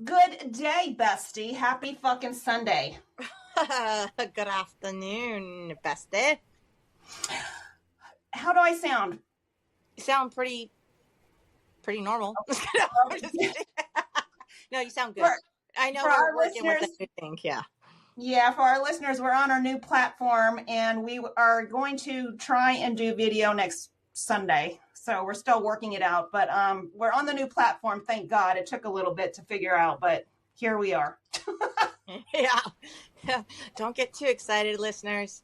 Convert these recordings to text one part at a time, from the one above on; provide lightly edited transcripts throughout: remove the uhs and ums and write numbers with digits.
Good day, bestie. Happy fucking Sunday. Good afternoon, bestie. How do I sound? You sound pretty normal. I'm just kidding. No, you sound good. For, I know for we're our working with listeners, that new thing. Yeah. yeah, for our listeners, we're on our new platform and we are going to try and do video next Sunday. So we're still working it out, but we're on the new platform. Thank God. It took a little bit to figure out, but here we are. Yeah. Don't get too excited, listeners.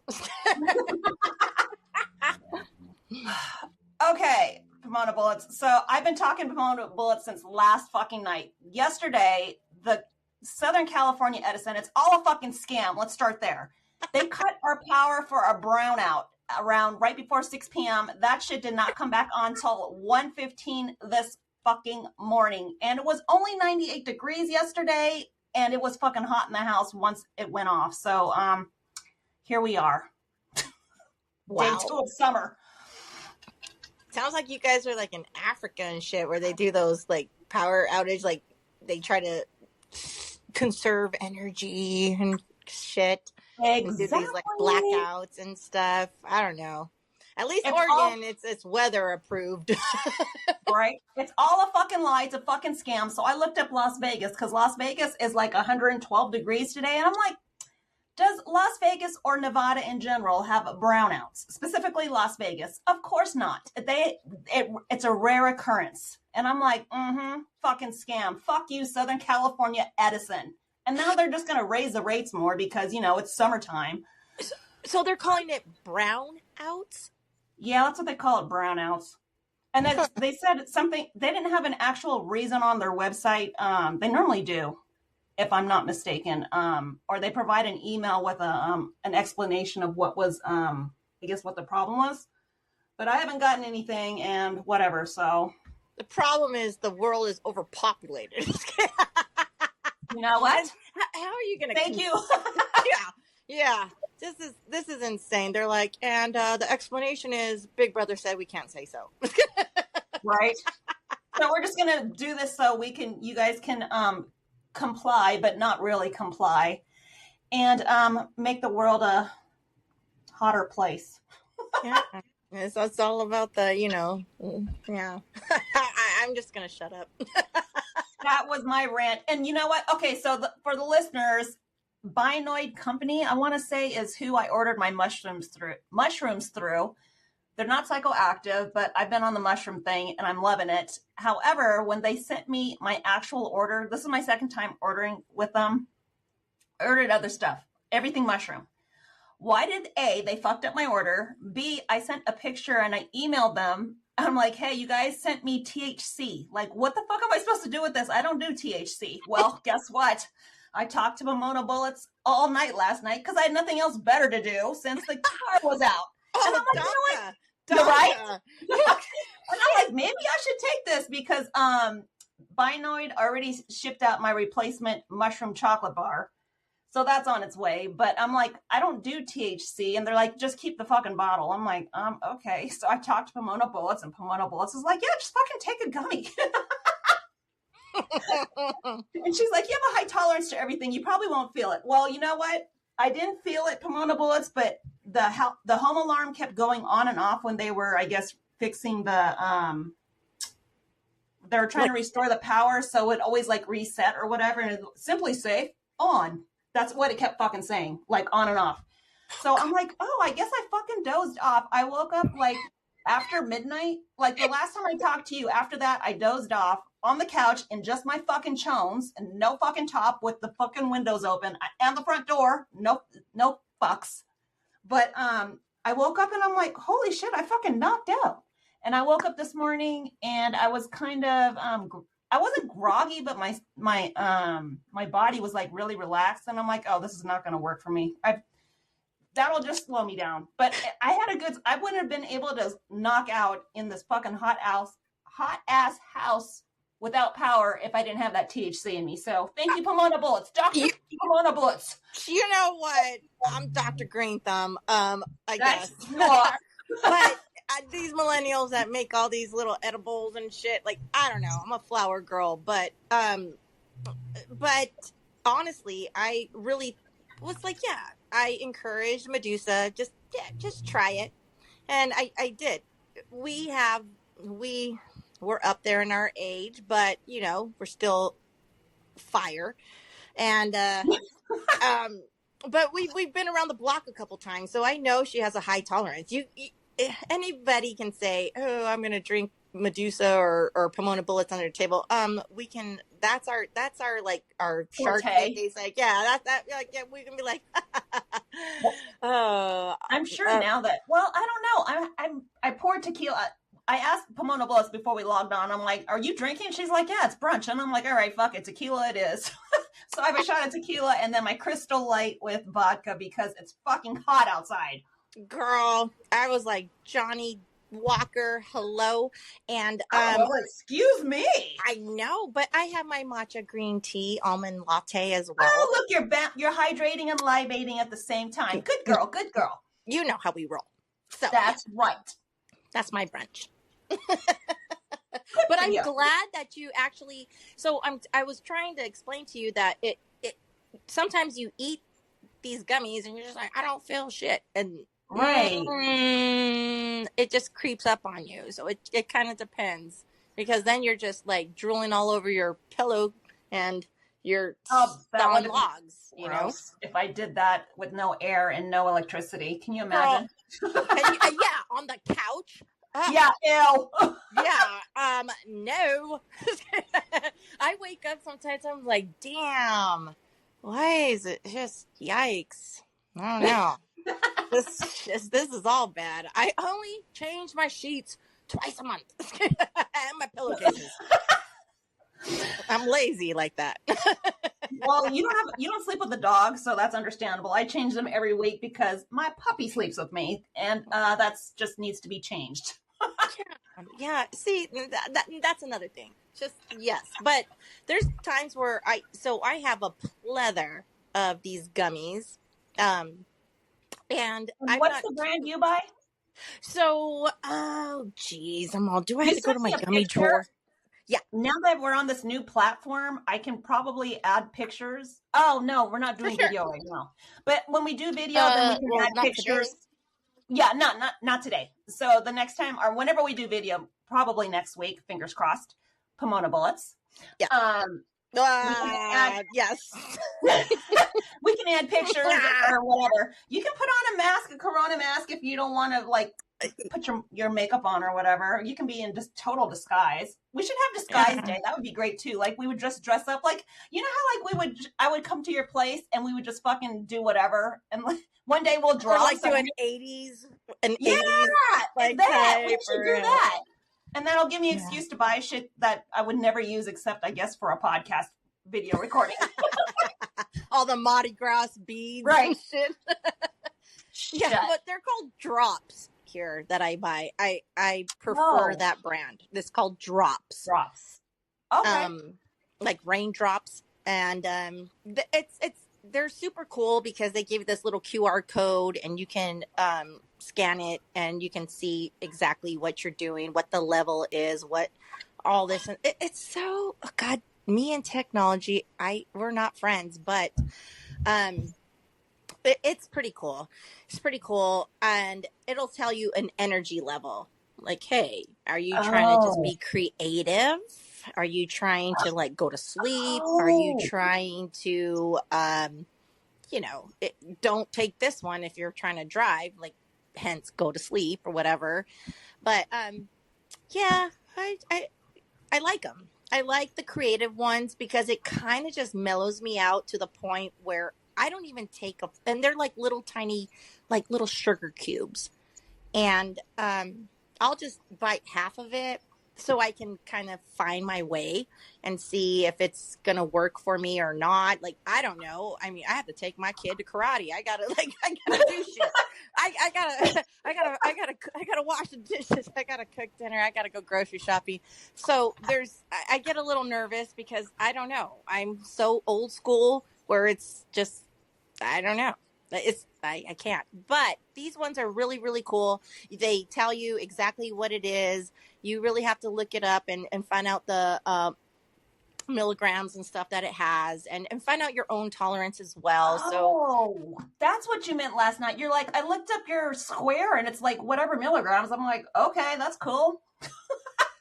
Okay, Pomona Bullets. So I've been talking Pomona Bullets since last fucking night. Yesterday, the Southern California Edison, it's all a fucking scam. Let's start there. They cut our power for a brownout around right before 6 p.m. That shit did not come back on until 1:15 this fucking morning. And it was only 98 degrees yesterday, and it was fucking hot in the house once it went off. So here we are. Wow. Day 2 of summer. Sounds like you guys are like in Africa and shit, where they do those like power outage, like they try to conserve energy and shit. Exactly. And do these like blackouts and stuff. I don't know. At least It's Oregon, it's weather approved. Right? It's all a fucking lie. It's a fucking scam. So I looked up Las Vegas because Las Vegas is like 112 degrees today. And I'm like, does Las Vegas or Nevada in general have brownouts? Specifically Las Vegas? Of course not. It's a rare occurrence. And I'm like, fucking scam. Fuck you, Southern California Edison. And now they're just going to raise the rates more because, it's summertime. So they're calling it brownouts? Yeah, that's what they call it, brownouts. And then they said something, they didn't have an actual reason on their website. They normally do, if I'm not mistaken. Or they provide an email with an explanation of what was, I guess what the problem was. But I haven't gotten anything and whatever, so. The problem is the world is overpopulated. You know what? How are you going to? Thank you. Yeah. This is insane. They're like, and the explanation is Big Brother said we can't say so. Right. So we're just gonna do this so you guys can comply, but not really comply, and make the world a hotter place. Yeah. It's all about the, yeah. I'm just gonna shut up. That was my rant. And you know what? Okay, so for the listeners, Binoid company, I want to say, is who I ordered my mushrooms through. They're not psychoactive, but I've been on the mushroom thing and I'm loving it. However, when they sent me my actual order, this is my second time ordering with them. I ordered other stuff, everything mushroom. Why did they fucked up my order? B, I sent a picture and I emailed them. I'm like, hey, you guys sent me THC. Like, what the fuck am I supposed to do with this? I don't do THC. Well, guess what? I talked to PAHMOANAH Bullitz all night last night because I had nothing else better to do since the car was out. Oh, and I'm like, Donka. you're right? And I'm like, maybe I should take this because Binoid already shipped out my replacement mushroom chocolate bar. So that's on its way. But I'm like, I don't do THC. And they're like, just keep the fucking bottle. I'm like, okay. So I talked to PAHMOANAH Bullitz and PAHMOANAH Bullitz is like, yeah, just fucking take a gummy. And she's like, you have a high tolerance to everything. You probably won't feel it. Well, you know what? I didn't feel it, PAHMOANAH Bullitz, but the home alarm kept going on and off when they were, I guess, fixing the, they were trying to restore the power. So it always like reset or whatever. And it simply safe on. That's what it kept fucking saying, like on and off. So I'm like, oh, I guess I fucking dozed off. I woke up like after midnight. Like the last time I talked to you, after that, I dozed off on the couch in just my fucking chones and no fucking top with the fucking windows open and the front door. No fucks. But I woke up and I'm like, holy shit, I fucking knocked out. And I woke up this morning and I was kind of I wasn't groggy, but my body was like really relaxed, and I'm like, oh, this is not going to work for me. That'll just slow me down. But I wouldn't have been able to knock out in this fucking hot ass house without power if I didn't have that THC in me. So thank you, PAHMOANAH Bullitz, Dr. PAHMOANAH Bullitz. You know what? I'm Dr. Green Thumb. I guess. You are. But these millennials that make all these little edibles and shit, like, I don't know. I'm a flower girl, but but honestly, I really was like, yeah, I encouraged Medusa, just try it. And I did. We have, we were up there in our age, but we're still fire. And, um, but we've been around the block a couple times, so I know she has a high tolerance. Anybody can say, "Oh, I'm going to drink Medusa or Pomona Bullitz under the table." We can. That's our like our shark Forte. days. Like, yeah, like, yeah, we can be like, oh, I'm sure now that, well, I don't know. I poured tequila. I asked Pomona Bliss before we logged on. I'm like, "Are you drinking?" She's like, "Yeah, it's brunch." And I'm like, "All right, fuck it, tequila it is." So I have a shot of tequila and then my Crystal Light with vodka because it's fucking hot outside. girl, I was like, Johnny Walker, hello. And Well, excuse me. I know, but I have my matcha green tea almond latte as well. Oh, look, you're hydrating and libating at the same time. Good girl, good girl. You know how we roll. So that's right. That's my brunch. But I'm glad that you actually. So I was trying to explain to you that it sometimes you eat these gummies and you're just like, I don't feel shit, and it just creeps up on you. So it kind of depends, because then you're just like drooling all over your pillow and you're on logs. You know, if I did that with no air and no electricity, can you imagine? Yeah, on the couch. Yeah, ew. Yeah, no. I wake up sometimes, I'm like, damn, why is it just yikes? I don't know. This is all bad. I only change my sheets twice a month and my pillowcases. I'm lazy like that. Well, you don't sleep with the dog, so that's understandable. I change them every week because my puppy sleeps with me, and that's just needs to be changed. Yeah. See, that's another thing. Just yes, but there's times where I have a plethora of these gummies, and what's the brand you buy? So, oh geez, I'm all. Do I have to go to my gummy drawer? Yeah. Now that we're on this new platform, I can probably add pictures. Oh no, we're not doing video right now. But when we do video, then we can add pictures. Today. Yeah, not today. So the next time, or whenever we do video, probably next week, fingers crossed, Pomona Bullitz. Yeah. Yes. We can add pictures or whatever. You can put on a mask, a Corona mask, if you don't want to like put your makeup on or whatever. You can be in just total disguise. We should have disguise day. That would be great too. Like we would just dress up like, you know how like I would come to your place and we would just fucking do whatever. And like, one day we'll draw. Or like do an 80s. Yeah, like that. We should do that. And that'll give me an excuse to buy shit that I would never use except, I guess, for a podcast video recording. All the Mardi Gras beads and shit. Yeah, but they're called drops here that I buy. I prefer that brand. It's called Drops. Drops. Okay. Like raindrops. And they're super cool because they give you this little QR code and you can scan it and you can see exactly what you're doing, what the level is, what all this. It's so, God, me and technology, we're not friends, but it's pretty cool. It's pretty cool. And it'll tell you an energy level. Like, hey, are you trying to just be creative? Are you trying to like go to sleep? Are you trying to, don't take this one if you're trying to drive, like, hence go to sleep or whatever. But, yeah, I like them. I like the creative ones because it kind of just mellows me out to the point where I don't even take and they're like little tiny, like little sugar cubes. And, I'll just bite half of it so I can kind of find my way and see if it's going to work for me or not. Like, I don't know. I mean, I have to take my kid to karate. I gotta do shit. I gotta wash the dishes. I gotta cook dinner. I gotta go grocery shopping. So I get a little nervous because I don't know. I'm so old school where it's just, I don't know. I can't. But these ones are really, really cool. They tell you exactly what it is. You really have to look it up and find out milligrams and stuff that it has, and find out your own tolerance as well. So Oh, that's what you meant last night. You're like, I looked up your square and it's like whatever milligrams. I'm like, okay, that's cool.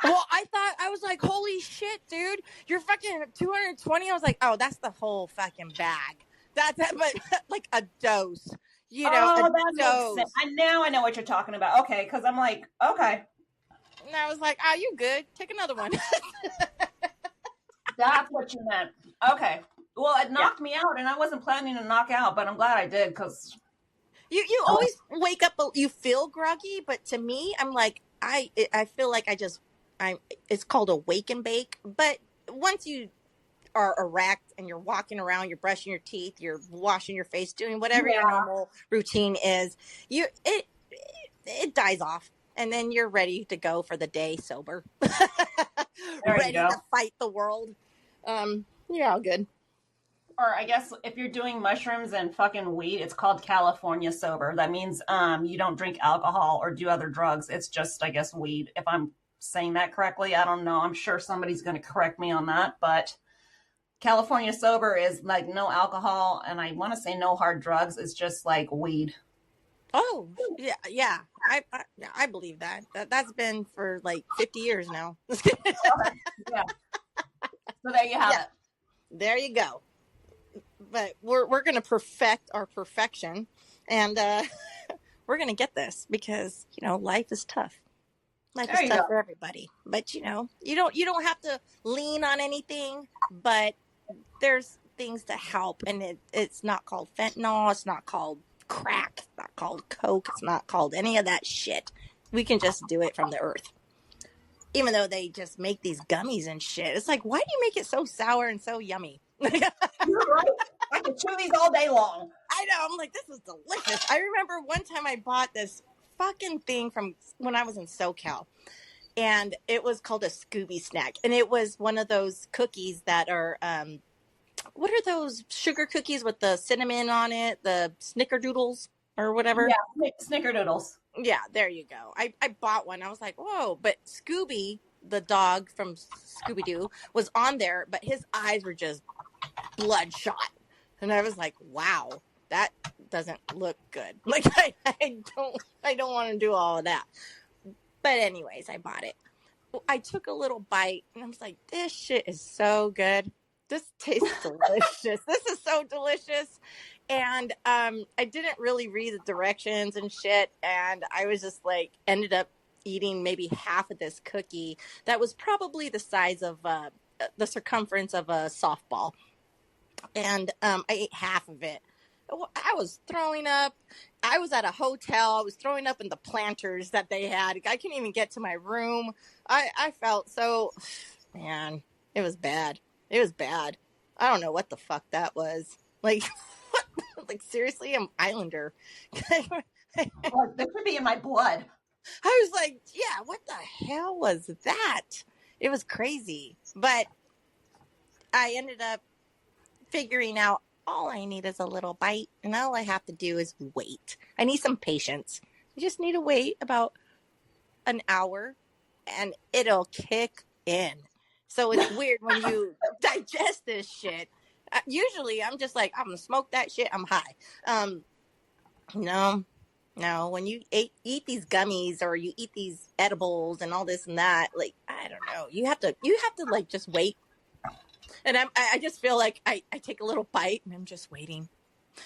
well, I was like, holy shit, dude, you're fucking 220. I was like, oh, that's the whole fucking bag. That's it, but like a dose, you know, Oh, a that dose. makes sense. Now I know what you're talking about. Okay, because I'm like, okay, And I was like, oh, you good? Take another one. that's what you meant. Okay. Well, it knocked me out, and I wasn't planning to knock out, but I'm glad I did because You always wake up, you feel groggy, but to me, I'm like, I feel like it's called a wake and bake. But once you are erect and you're walking around, you're brushing your teeth, you're washing your face, doing whatever your normal routine is, it dies off. And then you're ready to go for the day sober. Ready to fight the world. You're all good. Or I guess if you're doing mushrooms and fucking weed, it's called California sober. That means you don't drink alcohol or do other drugs. It's just, I guess, weed. If I'm saying that correctly, I don't know. I'm sure somebody's going to correct me on that. But California sober is like no alcohol, and I want to say no hard drugs. It's just like weed. Oh, yeah. I believe that. That's been for like 50 years now. Yeah. So there you have it. There you go. But we're going to perfect our perfection, and we're going to get this because, you know, life is tough. Life is tough for everybody. But, you know, you don't have to lean on anything, but there's things to help, and it's not called fentanyl, it's not called crack, it's not called coke, it's not called any of that shit. We can just do it from the earth. Even though they just make these gummies and shit. It's like, why do you make it so sour and so yummy? You're right. I could chew these all day long. I know. I'm like, this is delicious. I remember one time I bought this fucking thing from when I was in SoCal. And it was called a Scooby snack. And it was one of those cookies that are, what are those sugar cookies with the cinnamon on it? The snickerdoodles or whatever? Yeah, snickerdoodles. Yeah, there you go. I bought one. I was like, whoa. But Scooby, the dog from Scooby-Doo, was on there, but his eyes were just bloodshot. And I was like, wow, that doesn't look good. Like, I don't want to do all of that. But anyways, I bought it. I took a little bite, and I was like, this shit is so good. This tastes delicious. This is so delicious. And I didn't really read the directions and shit. And I was just like, ended up eating maybe half of this cookie that was probably the size of the circumference of a softball. And I ate half of it. I was throwing up. I was at a hotel. I was throwing up in the planters that they had. I couldn't even get to my room. I felt so, man, it was bad. It was bad. I don't know what the fuck that was. Like, like seriously, I'm Islander. Well, that could be in my blood. I was like, yeah, what the hell was that? It was crazy. But I ended up figuring out all I need is a little bite, and all I have to do is wait. I need some patience. I just need to wait about an hour, and it'll kick in. So it's weird when you digest this shit. Usually, I'm just like, I'm gonna smoke that shit. I'm high. No. When you eat these gummies or you eat these edibles and all this and that, like, I don't know. You have to like just wait. And I just feel like I take a little bite and I'm just waiting.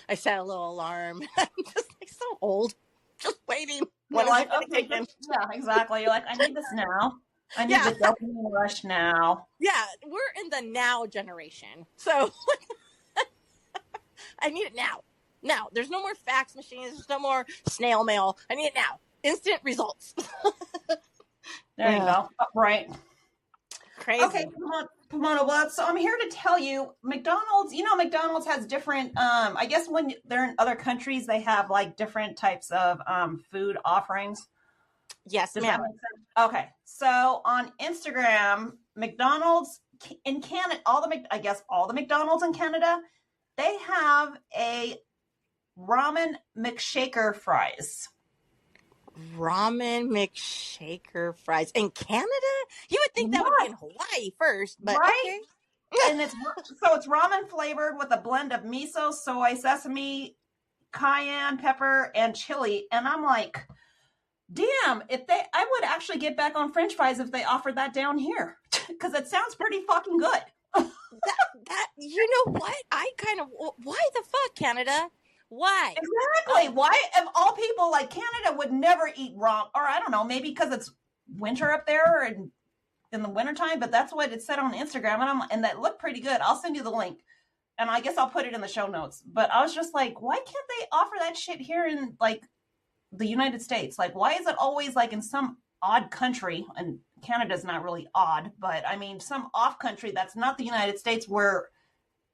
I set a little alarm. I'm just like so old, just waiting. When like, okay, yeah, exactly. You're like, I need this now. I need the dopamine rush now. Yeah, we're in the now generation. So I need it now. Now, there's no more fax machines. There's no more snail mail. I need it now. Instant results. There you go. Right. Crazy. Okay, Pomona Bullitz. So I'm here to tell you, McDonald's, McDonald's has different, I guess when they're in other countries, they have like different types of food offerings. Yes, ma'am. Okay. So on Instagram, McDonald's in Canada, all the McDonald's in Canada, they have a ramen McShaker fries. Ramen McShaker fries in Canada? You would think that would be in Hawaii first, but right? okay. And it's ramen flavored with a blend of miso, soy, sesame, cayenne pepper, and chili. And I'm like, damn, I would actually get back on French fries if they offered that down here, because it sounds pretty fucking good. that you know what? Why the fuck, Canada? Why? Exactly. Why, of all people, like Canada would never eat ramen, or I don't know, maybe because it's winter up there and in the wintertime, but that's what it said on Instagram, and that looked pretty good. I'll send you the link, and I guess I'll put it in the show notes. But I was just like, why can't they offer that shit here in like the United States? Like, why is it always like in some odd country? And Canada's not really odd, but I mean, some off country that's not the United States where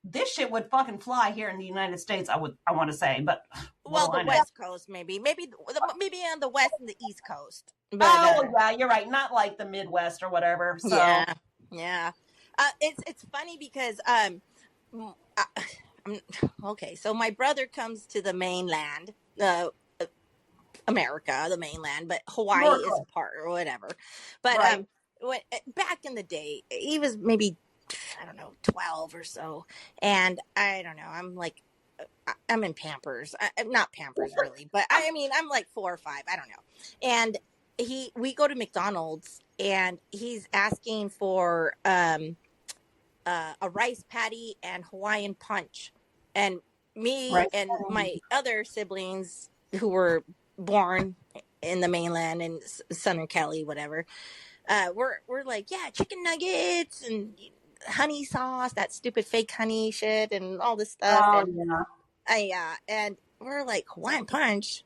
this shit would fucking fly here in the United States. I want to say, but well, the West Coast maybe on the West and the East Coast. But, yeah, you're right. Not like the Midwest or whatever. So yeah. It's funny because okay. So my brother comes to the mainland, America, the mainland, but Hawaii is a part or whatever. But right. Back in the day, he was maybe, I don't know, 12 or so, and I don't know. I'm in Pampers. I'm not Pampers really, but I mean, I'm like 4 or 5. I don't know. And we go to McDonald's, and he's asking for a rice patty and Hawaiian punch, and me and my other siblings who were born in the mainland in Southern Cali, whatever, we're like, yeah, chicken nuggets and honey sauce, that stupid fake honey shit, and all this stuff. And we're like, Hawaiian punch,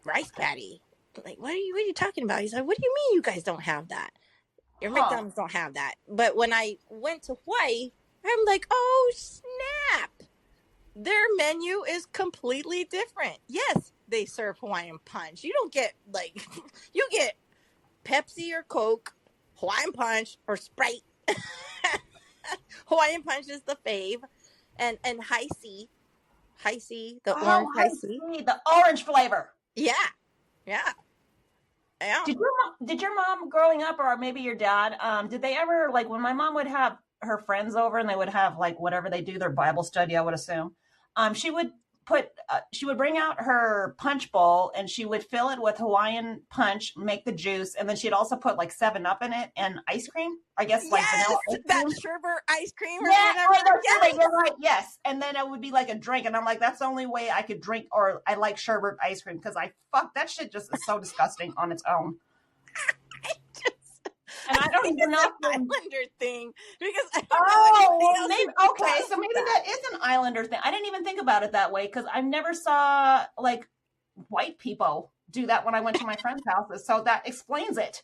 rice patty. Like, what are you talking about? He's like, what do you mean you guys don't have that? Your McDonald's don't have that. But when I went to Hawaii, I'm like, oh snap, their menu is completely different. Yes, they serve Hawaiian punch. You don't get you get Pepsi or Coke, Hawaiian punch or Sprite. Hawaiian punch is the fave, and high C, the orange high C, the orange flavor. Yeah. Did your mom growing up, or maybe your dad, did they ever, like, when my mom would have her friends over and they would have like whatever they do, their Bible study, I would assume, she would bring out her punch bowl and she would fill it with Hawaiian punch, make the juice, and then she'd also put like 7-Up in it and ice cream. I guess like vanilla ice cream. That sherbet ice cream or whatever. Right, yes. And then it would be like a drink, and I'm like, that's the only way I could drink, or I like sherbet ice cream, because that shit just is so disgusting on its own. And I don't even know Islander thing, because so maybe that is an Islander thing. I didn't even think about it that way, because I never saw like white people do that when I went to my friends' houses. So that explains it.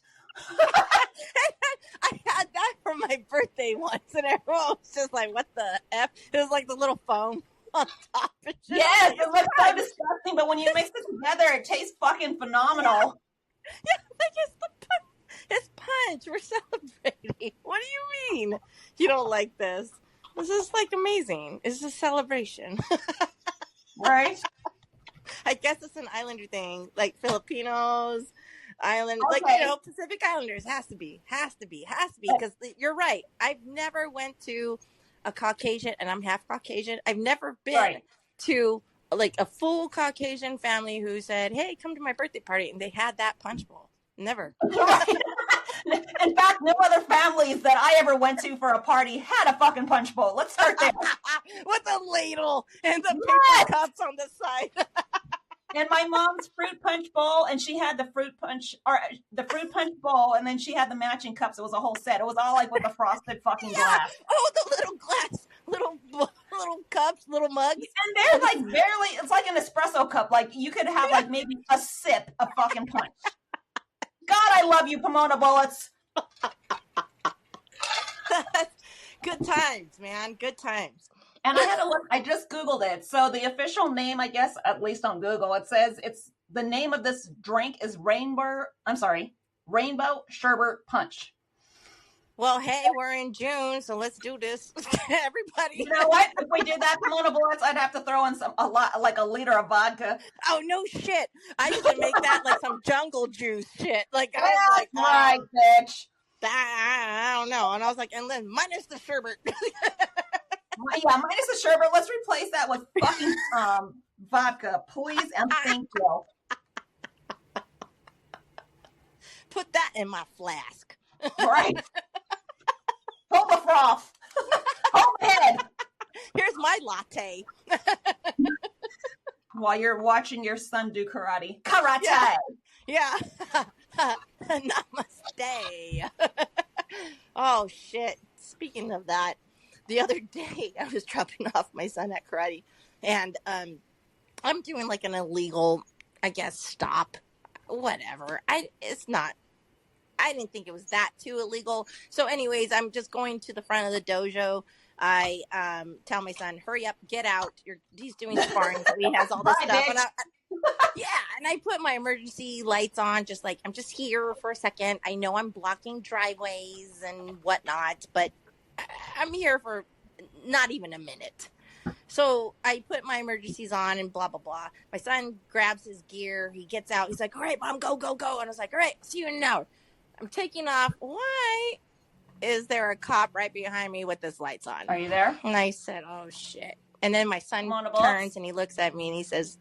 I had that for my birthday once, and everyone was just like, "What the f?" It was like the little foam on top. Yes, it looks so disgusting, but when you mix it together, it tastes fucking phenomenal. Yeah, like it's punch. We're celebrating. What do you mean you don't like this? This is like amazing. It's a celebration. Right? I guess it's an Islander thing, like Filipinos, Island, Okay. like, Pacific Islanders. Has to be, because you're right. I've never went to a Caucasian, and I'm half Caucasian. I've never been to like a full Caucasian family who said, "Hey, come to my birthday party," and they had that punch bowl. Never. In fact, no other families that I ever went to for a party had a fucking punch bowl. Let's start there. With a ladle and the paper cups on the side. And my mom's fruit punch bowl, and she had the fruit punch bowl, and then she had the matching cups. It was a whole set. It was all like with the frosted fucking glass. Oh, the little glass, little cups, little mugs. And they're like barely, it's like an espresso cup. Like you could have like maybe a sip of fucking punch. God, I love you, Pomona Bullitz. Good times, man. Good times. And I had to look, I just Googled it. So the official name, I guess, at least on Google, it says the name of this drink is Rainbow Sherbet Punch. Well, hey, we're in June, so let's do this. Everybody. You know what? If we did that, Pomona Bullitz, I'd have to throw in like a liter of vodka. Oh, no shit. I used to make that like some jungle juice shit. Like, right, bitch. I don't know. And I was like, and then minus the sherbet. Yeah, minus the sherbet. Let's replace that with fucking vodka, please and thank you. Put that in my flask. Right. Hold the froth. Hold the head. Here's my latte. While you're watching your son do karate. Karate. Yeah. Namaste. Oh, shit. Speaking of that, the other day I was dropping off my son at karate, and I'm doing like an illegal, I guess, stop. Whatever. I didn't think it was that too illegal. So anyways, I'm just going to the front of the dojo. I tell my son, hurry up, get out. He's doing sparring, so he has all this stuff. And and I put my emergency lights on, just like, I'm just here for a second. I know I'm blocking driveways and whatnot, but I'm here for not even a minute. So I put my emergencies on and blah, blah, blah. My son grabs his gear. He gets out. He's like, all right, Mom, go, go, go. And I was like, all right, see you in an hour. I'm taking off. Why is there a cop right behind me with his lights on? Are you there? And I said, oh, shit. And then my son turns and he looks at me and he says,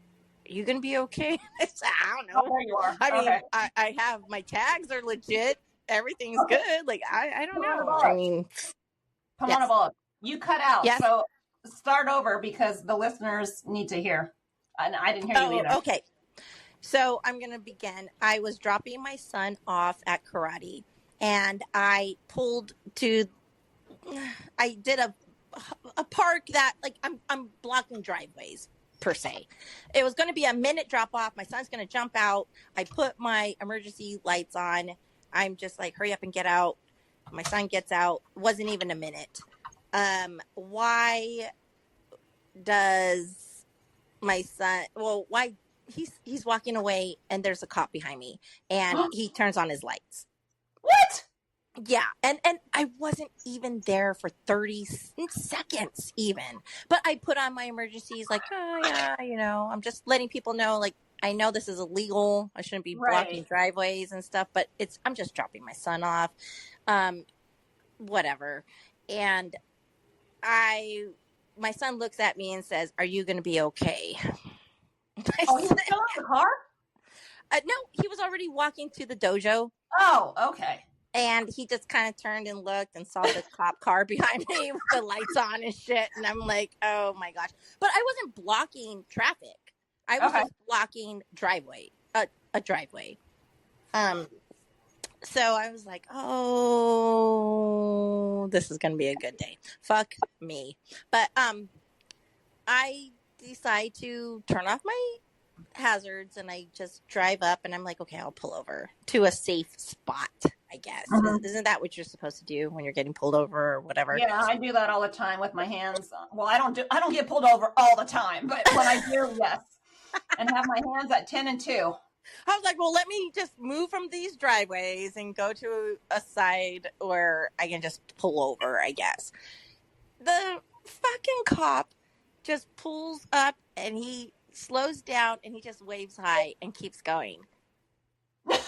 are you going to be okay? I said, I don't know. Oh, there you are. I mean, okay. I have, my tags are legit. Everything's good. Like, I don't know. I mean, Pomona Bullitt, you cut out. Yes. So start over because the listeners need to hear. And I didn't hear you either. Okay. So I'm going to begin. I was dropping my son off at karate, and I did a park that, like, I'm blocking driveways per se. It was going to be a minute drop off. My son's going to jump out. I put my emergency lights on. I'm just like, hurry up and get out. My son gets out. Wasn't even a minute. Why does my son, why he's walking away and there's a cop behind me and he turns on his lights. What? Yeah. And I wasn't even there for 30 seconds even, but I put on my emergencies like, oh yeah, I'm just letting people know, like, I know this is illegal. I shouldn't be blocking driveways and stuff, but I'm just dropping my son off. Whatever. And my son looks at me and says, are you going to be okay? He was still in the car? No, he was already walking to the dojo. Oh, okay. And he just kind of turned and looked and saw the cop car behind me with the lights on and shit. And I'm like, oh my gosh. But I wasn't blocking traffic. I was just blocking a driveway. So I was like, oh, this is going to be a good day. Fuck me. But I decide to turn off my hazards and I just drive up and I'm like, okay, I'll pull over to a safe spot, I guess. Isn't that what you're supposed to do when you're getting pulled over or whatever? Yeah, I do that all the time with my hands. Well, I don't get pulled over all the time, but when I do, yes. And have my hands at 10 and 2. I was like, well, let me just move from these driveways and go to a side where I can just pull over, I guess. The fucking cop just pulls up and he slows down and he just waves hi and keeps going. And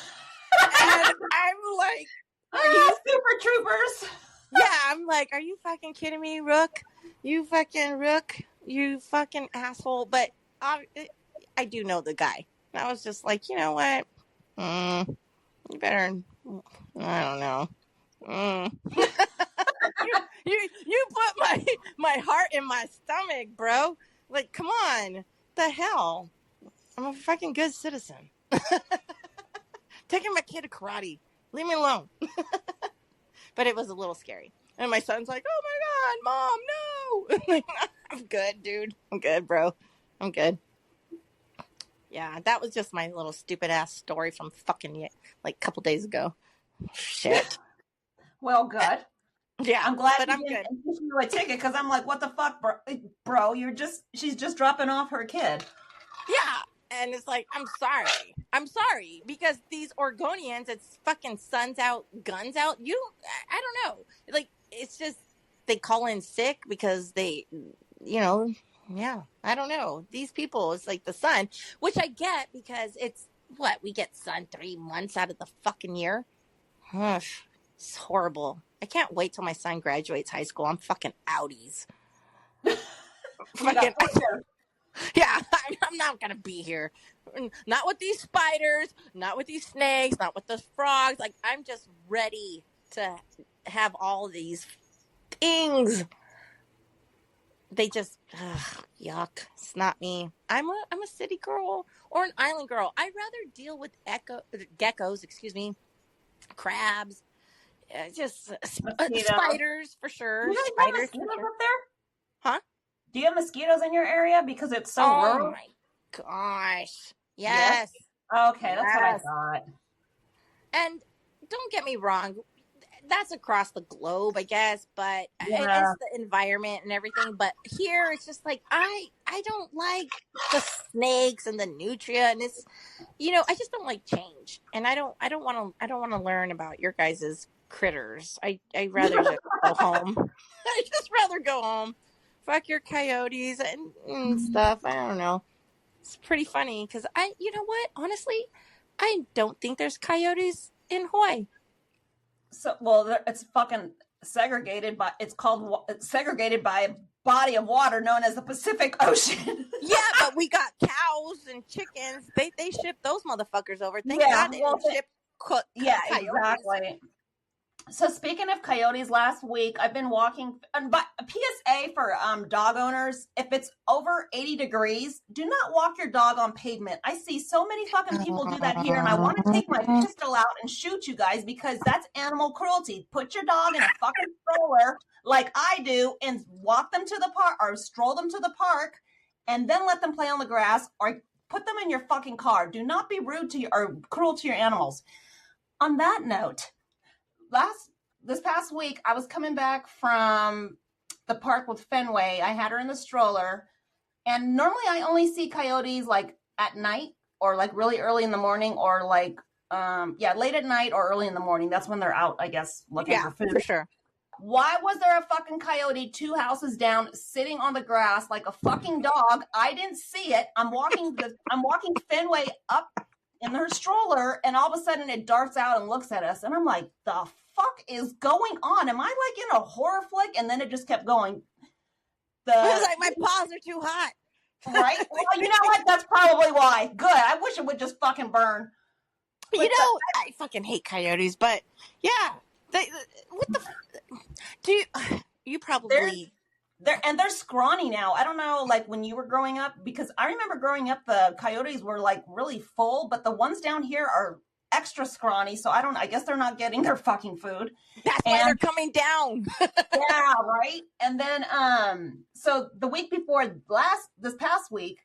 I'm like, super troopers. Yeah, I'm like, are you fucking kidding me, Rook? You fucking Rook? You fucking asshole. But I do know the guy. And I was just like, you know what? You better, I don't know. You put my heart in my stomach, bro. Like, come on. The hell? I'm a fucking good citizen. Taking my kid to karate. Leave me alone. But it was a little scary. And my son's like, oh my God, Mom, no. I'm good, dude. I'm good, bro. I'm good. Yeah, that was just my little stupid ass story from fucking like a couple days ago. Shit. Well, good. Yeah, I'm glad but you I'm didn't good. issue you a ticket because I'm like, what the fuck, bro? She's just dropping off her kid. Yeah, and it's like, I'm sorry because these Oregonians, it's fucking suns out, guns out. I don't know. Like, it's just they call in sick because they, yeah, I don't know. These people, it's like the sun, which I get because it's what we get sun 3 months out of the fucking year. It's horrible. I can't wait till my son graduates high school. I'm fucking outies. Fucking yeah. I'm not gonna be here. Not with these spiders. Not with these snakes. Not with those frogs. Like I'm just ready to have all these things. They just yuck. It's not me. I'm a city girl or an island girl. I'd rather deal with geckos. Excuse me, crabs. Just spiders for sure. Do you guys have Spiders mosquitoes for sure. up there? Huh? Do you have mosquitoes in your area because it's so rural? Oh my gosh. Yes. Okay, that's what I thought. And don't get me wrong, that's across the globe, I guess, but it's the environment and everything. But here, it's just like I don't like the snakes and the nutria, and it's I just don't like change, and I don't want to learn about your guys's critters. I rather just go home. I just rather go home. Fuck your coyotes and stuff. I don't know. It's pretty funny because you know what? Honestly, I don't think there's coyotes in Hawaii. So, well, it's fucking segregated by, it's segregated by a body of water known as the Pacific Ocean. Yeah, but we got cows and chickens. They ship those motherfuckers over. Thank God they didn't ship coyotes. Exactly. So speaking of coyotes, last week I've been walking, but a PSA for dog owners, if it's over 80 degrees, do not walk your dog on pavement. I see so many fucking people do that here, and I want to take my pistol out and shoot you guys because that's animal cruelty. Put your dog in a fucking stroller like I do and walk them to the park or stroll them to the park and then let them play on the grass or put them in your fucking car. Do not be rude to or cruel to your animals. On that note, this past week, I was coming back from the park with Fenway. I had her in the stroller, and normally I only see coyotes like at night or like really early in the morning or like late at night or early in the morning. That's when they're out, I guess, looking for food. For sure. Why was there a fucking coyote 2 houses down sitting on the grass like a fucking dog? I didn't see it. I'm walking Fenway up in her stroller, and all of a sudden it darts out and looks at us, and I'm like, the fuck is going on? Am I like in a horror flick? And then it just kept going. It was like my paws are too hot. Right? Well, you know what? That's probably why. Good. I wish it would just fucking burn. But I fucking hate coyotes, but yeah. What the do you probably they're scrawny now. I don't know, like when you were growing up, because I remember growing up, the coyotes were like really full, but the ones down here are extra scrawny. So I guess they're not getting their fucking food. That's why they're coming down. Yeah, right. And then, so the week before this past week,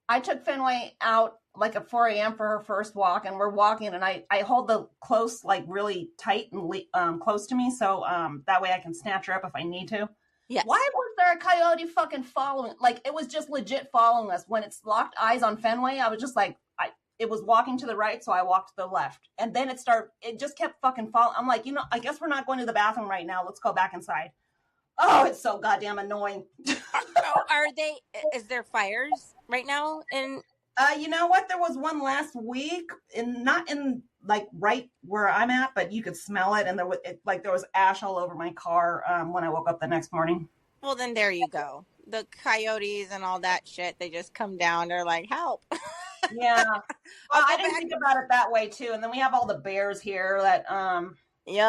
I took Fenway out like at 4 a.m. for her first walk, and we're walking, and I hold the close, like really tight and close to me, so that way I can snatch her up if I need to. Yes. Why was there a coyote fucking following? Like, it was just legit following us. When it's locked eyes on Fenway, I was just like, it was walking to the right, so I walked to the left. And then it just kept fucking following. I'm like, I guess we're not going to the bathroom right now. Let's go back inside. Oh, it's so goddamn annoying. Is there fires right now? You know what? There was one last week, not in like right where I'm at, but you could smell it, and there was ash all over my car when I woke up the next morning. Well, then there you go. The coyotes and all that shit, they just come down. They're like, help. Yeah. I didn't think about it that way too. And then we have all the bears here that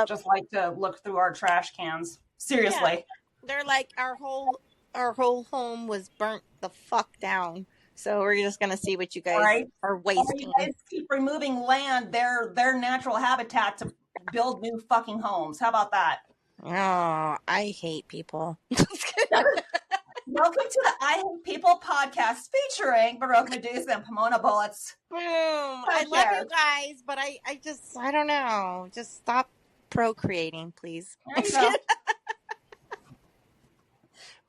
just like to look through our trash cans. Seriously. Yeah. They're like, our whole home was burnt the fuck down. So we're just gonna see what you guys are wasting. You guys keep removing land, their natural habitat, to build new fucking homes. How about that? Oh, I hate people. Welcome to the I Hate People podcast featuring Baroque Medusa and Pomona Bullitz. I love you guys, but I don't know. Just stop procreating, please. There you go.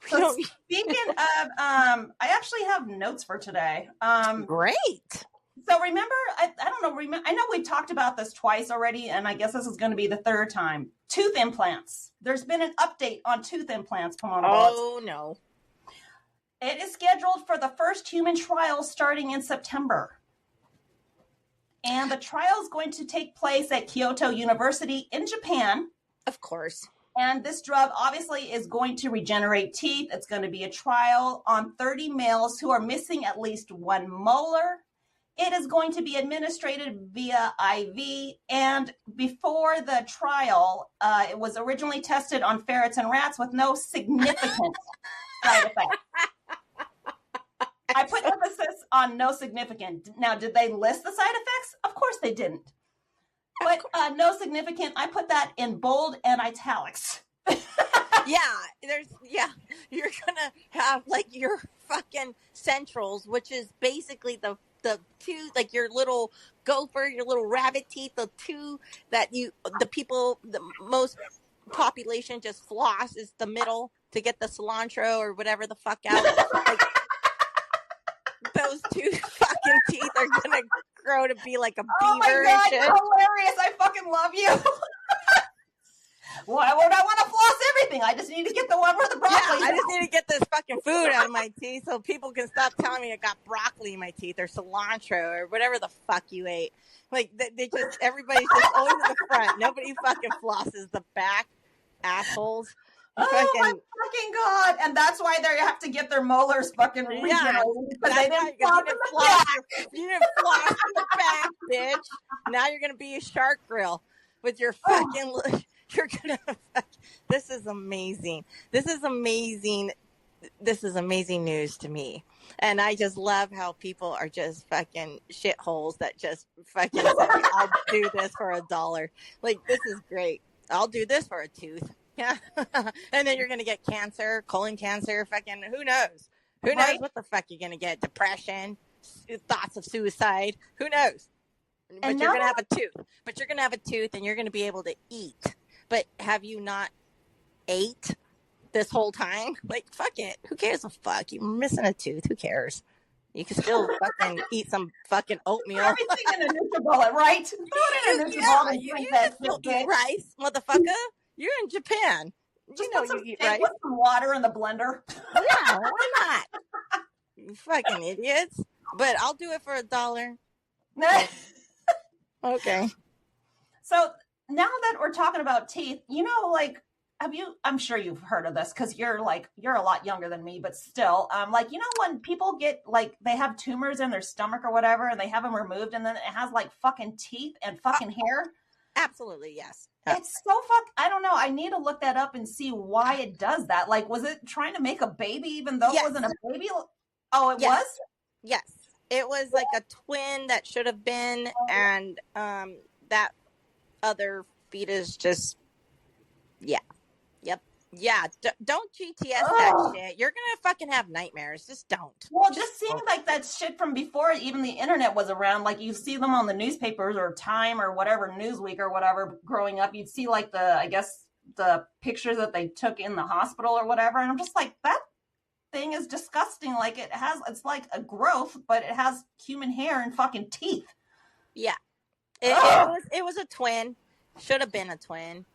So speaking of, I actually have notes for today. Great. So remember, I don't know, I know we talked about this twice already, and I guess this is going to be the third time. Tooth implants. There's been an update on tooth implants, Pomona Bullitz. Oh, no. It is scheduled for the first human trial starting in September. And the trial is going to take place at Kyoto University in Japan. Of course. And this drug obviously is going to regenerate teeth. It's going to be a trial on 30 males who are missing at least one molar. It is going to be administered via IV. And before the trial, it was originally tested on ferrets and rats with no significant side effects. I put emphasis on no significant. Now, did they list the side effects? Of course they didn't. But no significant, I put that in bold and italics. You're gonna have like your fucking centrals, which is basically the two, like your little gopher, your little rabbit teeth, the two that the most population just floss is the middle to get the cilantro or whatever the fuck out. Like, those two fucking teeth are gonna grow to be like a beaver. Oh my God, and shit. you're hilarious. I fucking love you. Why would I want to floss everything? I just need to get the one where the broccoli. Yeah, I just need to get this fucking food out of my teeth so people can stop telling me I got broccoli in my teeth or cilantro or whatever the fuck you ate. Like they just, everybody's just always in the front. Nobody fucking flosses the back, assholes. Oh my fucking God. And that's why they have to get their molars fucking regenerated. Because they didn't floss in the back. You didn't floss in the back, bitch. Now you're going to be a shark grill with your fucking, you're going to, this is amazing. This is amazing. This is amazing news to me. And I just love how people are just fucking shitholes that just fucking say, I'll do this for $1. Like, this is great. I'll do this for a tooth. Yeah. And then you're going to get cancer, colon cancer, fucking, who knows? Who knows what the fuck you're going to get? Depression, thoughts of suicide. Who knows? But you're going to have a tooth. But you're going to have a tooth and you're going to be able to eat. But have you not ate this whole time? Like, fuck it. Who cares a fuck? You're missing a tooth. Who cares? You can still fucking eat some fucking oatmeal. Everything in a NutriBullet, right? Throw it in a NutriBullet. You can still eat rice, motherfucker. You're in Japan. You know you eat rice. Put some water in the blender. Yeah, why not? You fucking idiots. But I'll do it for $1. Okay. So now that we're talking about teeth, like, I'm sure you've heard of this because you're a lot younger than me, but still, when people get, like, they have tumors in their stomach or whatever and they have them removed and then it has like fucking teeth and fucking hair. Absolutely, yes. It's so I don't know. I need to look that up and see why it does that. Like, was it trying to make a baby even though it wasn't a baby? Oh, it was? Yes. It was like a twin that should have been, and that other fetus just, don't GTS that shit. You're gonna fucking have nightmares. Just don't. Well, just seeing like that shit from before even the internet was around. Like, you see them on the newspapers or Time or whatever, Newsweek or whatever. Growing up, you'd see like the pictures that they took in the hospital or whatever, and I'm just like, that thing is disgusting. Like, it's like a growth, but it has human hair and fucking teeth. Yeah, it was a twin. Should have been a twin.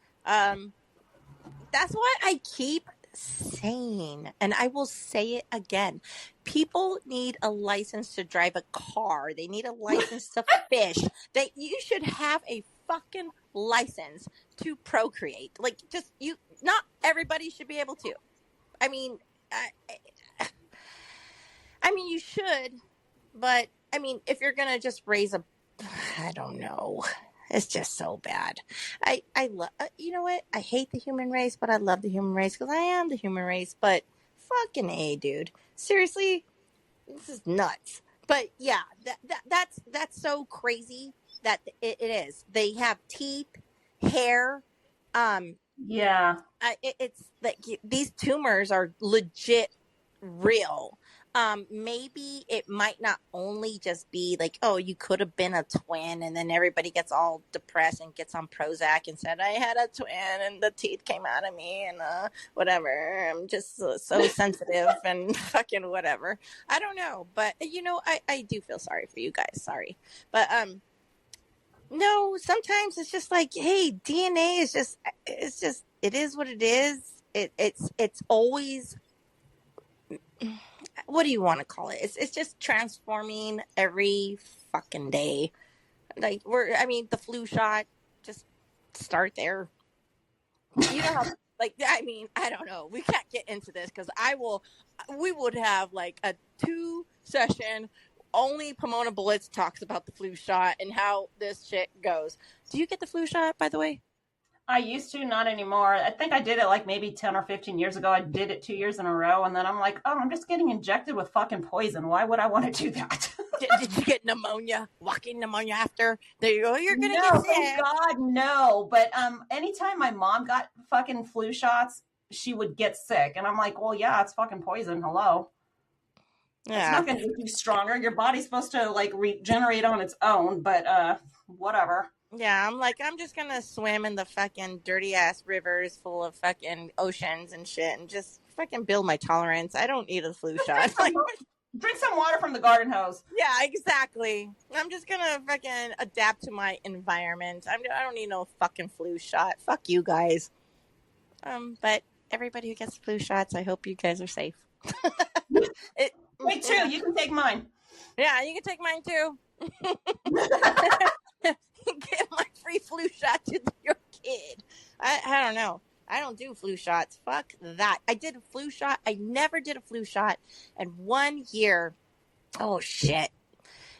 That's what I keep saying, and I will say it again. People need a license to drive a car. They need a license to fish. You should have a fucking license to procreate. Like, just not everybody should be able to. I mean, you should, but I mean, if you're gonna just raise I don't know. It's just so bad. I love, you know what? I hate the human race, but I love the human race because I am the human race. But fucking A, dude. Seriously, this is nuts. But yeah, that's so crazy that it is. They have teeth, hair. It's like these tumors are legit real. Maybe it might not only just be like, oh, you could have been a twin, and then everybody gets all depressed and gets on Prozac and said, I had a twin and the teeth came out of me and whatever. I'm just so sensitive and fucking whatever. I don't know, but I do feel sorry for you guys. Sorry, but no, sometimes it's just like, hey, DNA is just it is what it is. It's always. What do you want to call it? It's just transforming every fucking day. Like the flu shot, just start there. You know how, like, I don't know. We can't get into this because we would have like a 2-session. Only Pomona Bullitz talks about the flu shot and how this shit goes. Do you get the flu shot, by the way? I used to, not anymore. I think I did it like maybe 10 or 15 years ago. I did it 2 years in a row. And then I'm like, oh, I'm just getting injected with fucking poison. Why would I want to do that? Did you get pneumonia? Walking pneumonia after? There you go. You're going to No, get sick. thank God, no. But anytime my mom got fucking flu shots, she would get sick. And I'm like, well, yeah, it's fucking poison. Hello. Yeah. It's not going to make you stronger. Your body's supposed to like regenerate on its own, but whatever. Yeah, I'm like, I'm just gonna swim in the fucking dirty ass rivers full of fucking oceans and shit and just fucking build my tolerance. I don't need a flu shot. Drink some water from the garden hose. Yeah, exactly. I'm just gonna fucking adapt to my environment. I don't need no fucking flu shot. Fuck you guys. But everybody who gets flu shots, I hope you guys are safe. Me too. You can take mine. Yeah, you can take mine too. Give my free flu shot to your kid. I don't know. I don't do flu shots. Fuck that. I did a flu shot. I never did a flu shot. And 1 year, oh shit,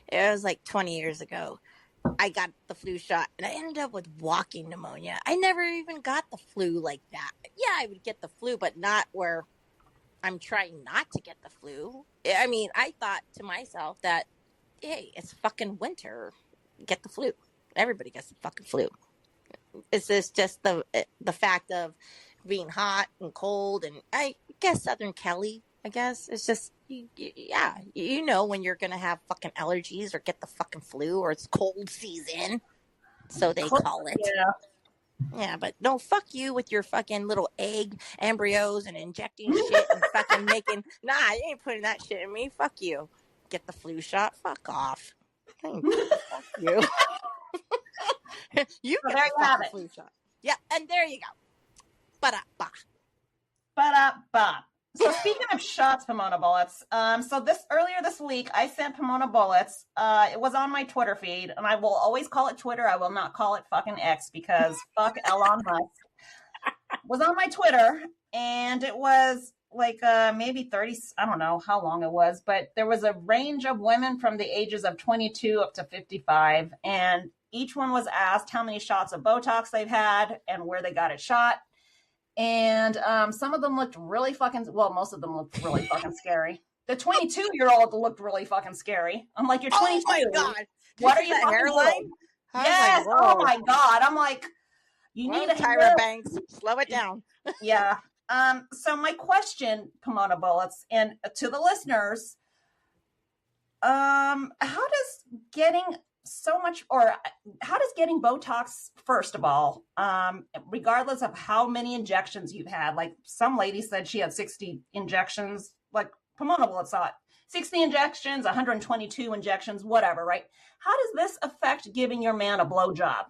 it was like 20 years ago, I got the flu shot and I ended up with walking pneumonia. I never even got the flu like that. Yeah, I would get the flu, but not where I'm trying not to get the flu. I mean, I thought to myself that, hey, it's fucking winter. Get the flu. Everybody gets the fucking flu. It's just the fact of being hot and cold, and I guess Southern Cali. I guess it's just you know when you're gonna have fucking allergies or get the fucking flu or it's cold season, so they call it. Yeah, but no, fuck you with your fucking little egg embryos and injecting shit and fucking making. Nah, you ain't putting that shit in me. Fuck you. Get the flu shot. Fuck off. Fuck you. You so there you have it. Flu shot. Yeah, and there you go. Ba-da-ba. Ba-da-ba. So speaking of shots, Pomona Bullitz, so earlier this week, I sent Pomona Bullitz. It was on my Twitter feed, and I will always call it Twitter. I will not call it fucking X because fuck Elon Musk. It was on my Twitter, and it was like maybe 30, I don't know how long it was, but there was a range of women from the ages of 22 up to 55, and each one was asked how many shots of Botox they've had and where they got it shot. And some of them looked really most of them looked really fucking scary. The 22-year-old looked really fucking scary. I'm like, you're 22. Oh my God. What are you hairline? Yes. Like, oh my God. I'm like, you need a Tyra Banks. Slow it down. Yeah. So my question, Pomona Bullitz, and to the listeners, how does getting Botox, first of all, regardless of how many injections you've had, like some lady said she had 60 injections, like Pomona Bullitz saw it, 60 injections, 122 injections, whatever, right? How does this affect giving your man a blowjob?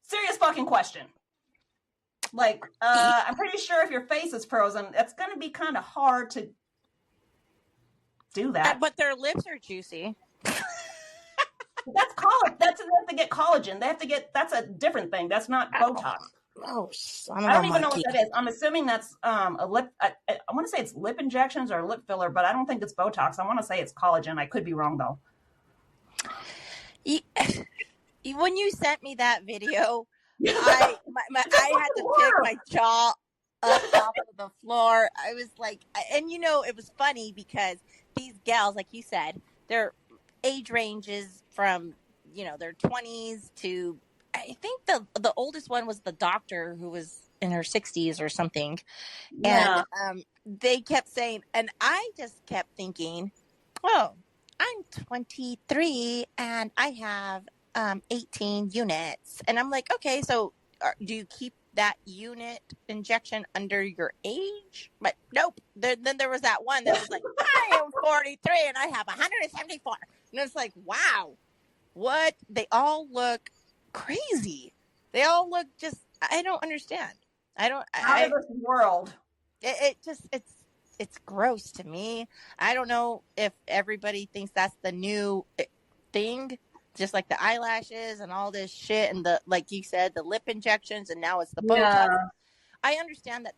Serious fucking question. Like, I'm pretty sure if your face is frozen, it's going to be kind of hard to do that. But their lips are juicy. That's collagen. They have to get collagen. That's a different thing. That's not Botox. Oh, I don't even know what that is. I'm assuming that's a lip. I want to say it's lip injections or lip filler, but I don't think it's Botox. I want to say it's collagen. I could be wrong though. When you sent me that video, I had to pick my jaw up off of the floor. I was like, and it was funny because these gals, like you said, their age ranges from their 20s to, I think the oldest one was the doctor who was in her 60s or something. Yeah. And they kept saying, and I just kept thinking, oh, I'm 23 and I have 18 units. And I'm like, okay, so do you keep that unit injection under your age? But nope. Then there was that one that was like, I am 43 and I have 174. And it's like, wow, what? They all look crazy. They all look just, I don't understand. Out of this world. It's gross to me. I don't know if everybody thinks that's the new thing, just like the eyelashes and all this shit, and the, like you said, the lip injections, and now it's the Yeah. Botox. I understand that.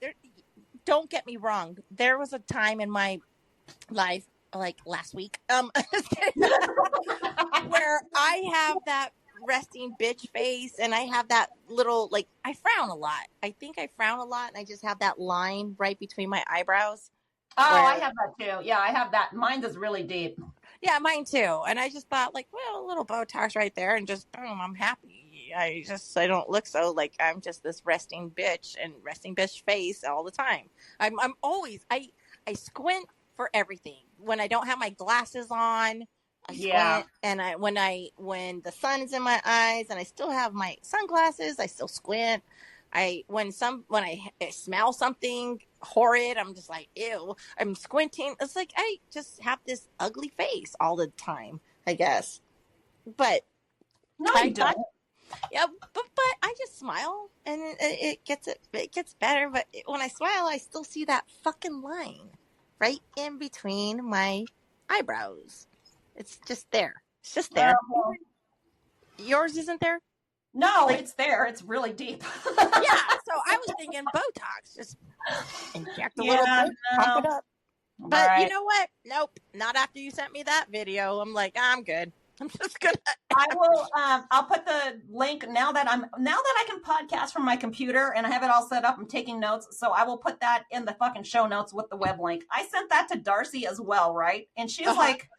Don't get me wrong. There was a time in my life, like last week, where I have that resting bitch face, and I have that little, like, I frown a lot. I think I frown a lot, and I just have that line right between my eyebrows. Oh, Where, I have that too. Yeah, I have that. Mine is really deep. yeah, mine too. And I just thought, like, well, a little Botox right there, and just boom, I'm happy. I don't look so like I'm just this resting bitch and resting bitch face all the time. I'm always, I squint for everything. When I don't have my glasses on, I squint. And when the sun is in my eyes and I still have my sunglasses, I still squint. When I smell something horrid, I'm just like, ew. I'm squinting. It's like I just have this ugly face all the time, I guess. But No, you don't. Yeah, but I just smile, and it gets better. But when I smile, I still see that fucking line right in between my eyebrows. It's just there. It's just there. Yours isn't there? No, it's there. It's really deep. Yeah, so I was thinking Botox. Just inject a little bit, pump it up. But you know what? Nope, not after you sent me that video. I'm like, I'm good. I'm just gonna. I will. I'll put the link now that I can podcast from my computer and I have it all set up. I'm taking notes, so I will put that in the fucking show notes with the web link. I sent that to Darcy as well, right? And she's like,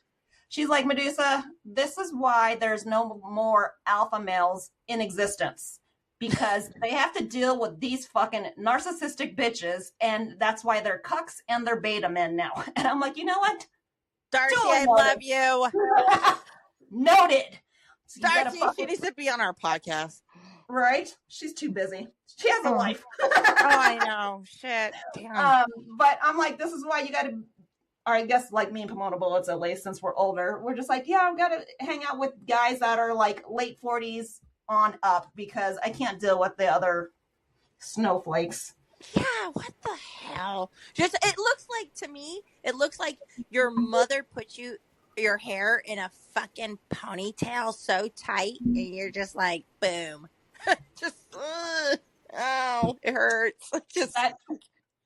Medusa, this is why there's no more alpha males in existence, because they have to deal with these fucking narcissistic bitches, and that's why they're cucks and they're beta men now. And I'm like, you know what, Darcy, I love you. Noted. So Darcy, she needs to be on our podcast. Right? She's too busy. She has a life. Oh, I know. Shit. Damn. But I'm like, this is why you got to, or I guess like me and Pomona Bullets, at least since we're older, we're just like, yeah, I've got to hang out with guys that are like late 40s on up, because I can't deal with the other snowflakes. Yeah, what the hell? Just, it looks like, to me, it looks like your mother put your hair in a fucking ponytail so tight, and you're just like, boom. Just, oh, it hurts. Just that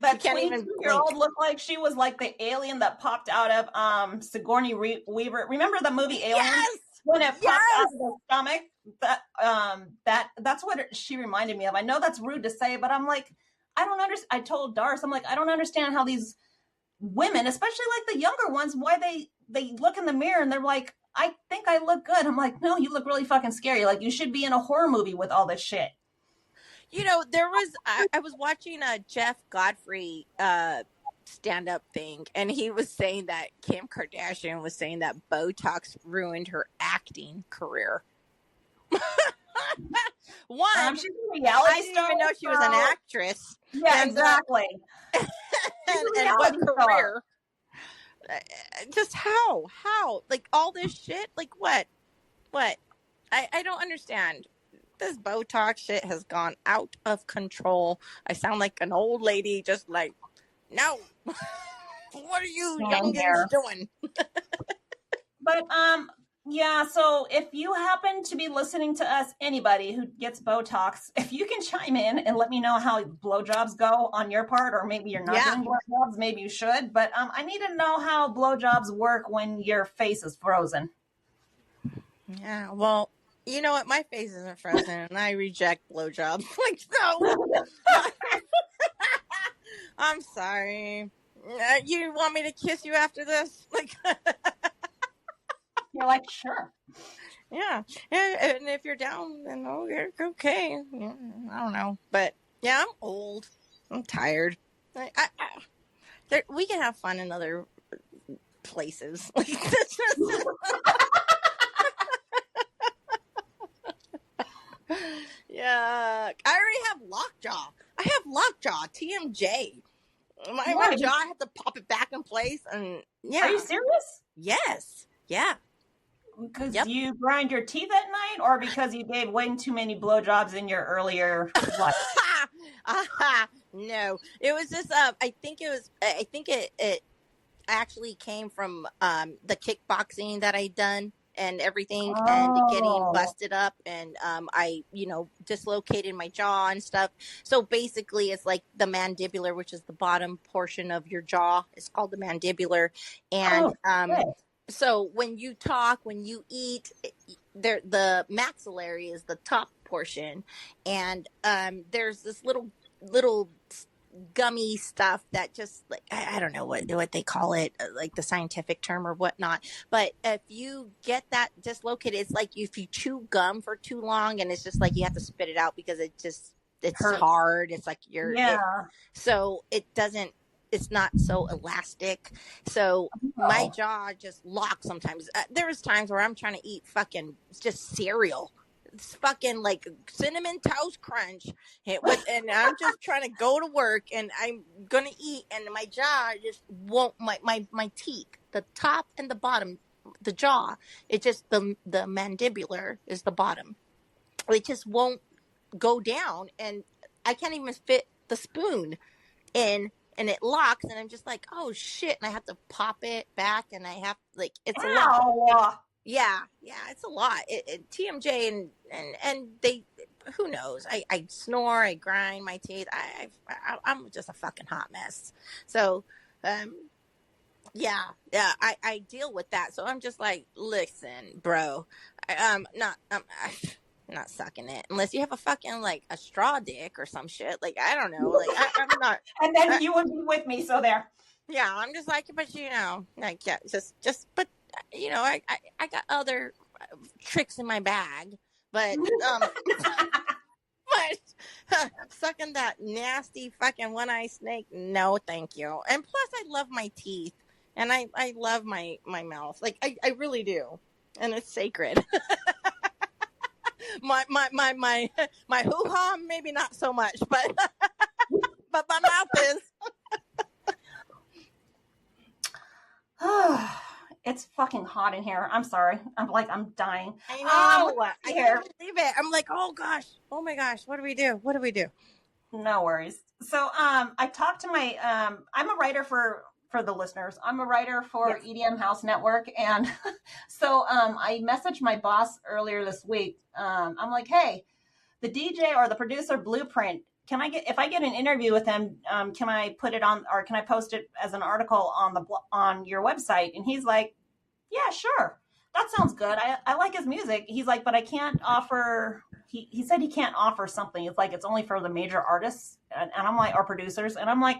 22-year-old looked like she was like the alien that popped out of Sigourney Weaver. Remember the movie Alien? Yes! When it popped out of the stomach? That's what she reminded me of. I know that's rude to say, but I'm like, I don't understand. I told Darce, I'm like, I don't understand how these women, especially like the younger ones, why they look in the mirror and they're like, I think I look good. I'm like, no, you look really fucking scary. Like, you should be in a horror movie with all this shit. You know, I was watching a Jeff Godfrey stand-up thing, and he was saying that Kim Kardashian was saying that Botox ruined her acting career. One, she's a reality I didn't even know she was an actress. Yeah, exactly. and what career? Just how? Like, all this shit? Like, what? I don't understand. This Botox shit has gone out of control. I sound like an old lady, just like, no. What are you youngins doing? But, yeah, so if you happen to be listening to us, anybody who gets Botox, if you can chime in and let me know how blowjobs go on your part, or maybe you're not doing blowjobs, maybe you should. But I need to know how blowjobs work when your face is frozen. Yeah, well, you know what? My face isn't frozen, and I reject blowjobs. Like, no. I'm sorry. You want me to kiss you after this? Like, you're like, sure. Yeah. And if you're down, then you're okay. Yeah, I don't know. But yeah, I'm old. I'm tired. We can have fun in other places. Yeah. I already have lockjaw. I have lockjaw. TMJ. My jaw, I have to pop it back in place. And yeah. Are you serious? Yes. Yeah. Because you grind your teeth at night, or because you gave way too many blowjobs in your earlier life? No, it was just I think it actually came from the kickboxing that I done. and everything, and getting Oh. busted up, and I, dislocated my jaw and stuff. So basically it's like the mandibular, which is the bottom portion of your jaw. It's called the mandibular. And Oh, shit. so when you talk, when you eat, there, the maxillary is the top portion, and there's this little gummy stuff that just, like, I don't know what they call it, like the scientific term or whatnot, but if you get that dislocated, it's like if you chew gum for too long, and it's just like you have to spit it out because it's Hurts. hard. It's like Yeah. so it doesn't, it's not so elastic. So my Oh. jaw just locks sometimes. There's times where I'm trying to eat fucking just cereal. It's fucking like cinnamon toast crunch, and I'm just trying to go to work, and I'm gonna eat, and my jaw just won't. My teeth, the top and the bottom, the jaw, it just, the mandibular is the bottom. It just won't go down, and I can't even fit the spoon in, and it locks, and I'm just like, oh shit, and I have to pop it back, and I have, like, it's a lot. Ow. Yeah, it's a lot. TMJ, and they, who knows? I snore, I grind my teeth. I'm just a fucking hot mess. So, yeah, I deal with that. So I'm just like, listen, bro, I'm not sucking it unless you have a fucking, like, a straw dick or some shit. Like, I don't know. Like, I'm not. And then you would be with me, so there. Yeah, I'm just like, but like, yeah, just, but I got other tricks in my bag, but but sucking that nasty fucking one-eye snake, no, thank you. And plus, I love my teeth, and I love my mouth, like, I really do, and it's sacred. my hoo-ha, maybe not so much, but but my mouth is. It's fucking hot in here. I'm sorry. I'm dying. I know. I can't believe it. I'm like, oh gosh, oh my gosh, what do we do? No worries. So I talked to my I'm a writer for the listeners. I'm a writer for EDM House Network, and so I messaged my boss earlier this week. I'm like, hey, the DJ or the producer Blueprint, can I get, if I get an interview with him, can I put it on, or can I post it as an article on your website? And he's like, yeah, sure. That sounds good. I like his music. He's like, but I can't offer, he said he can't offer something. It's like, it's only for the major artists. And I'm like, or producers. And I'm like,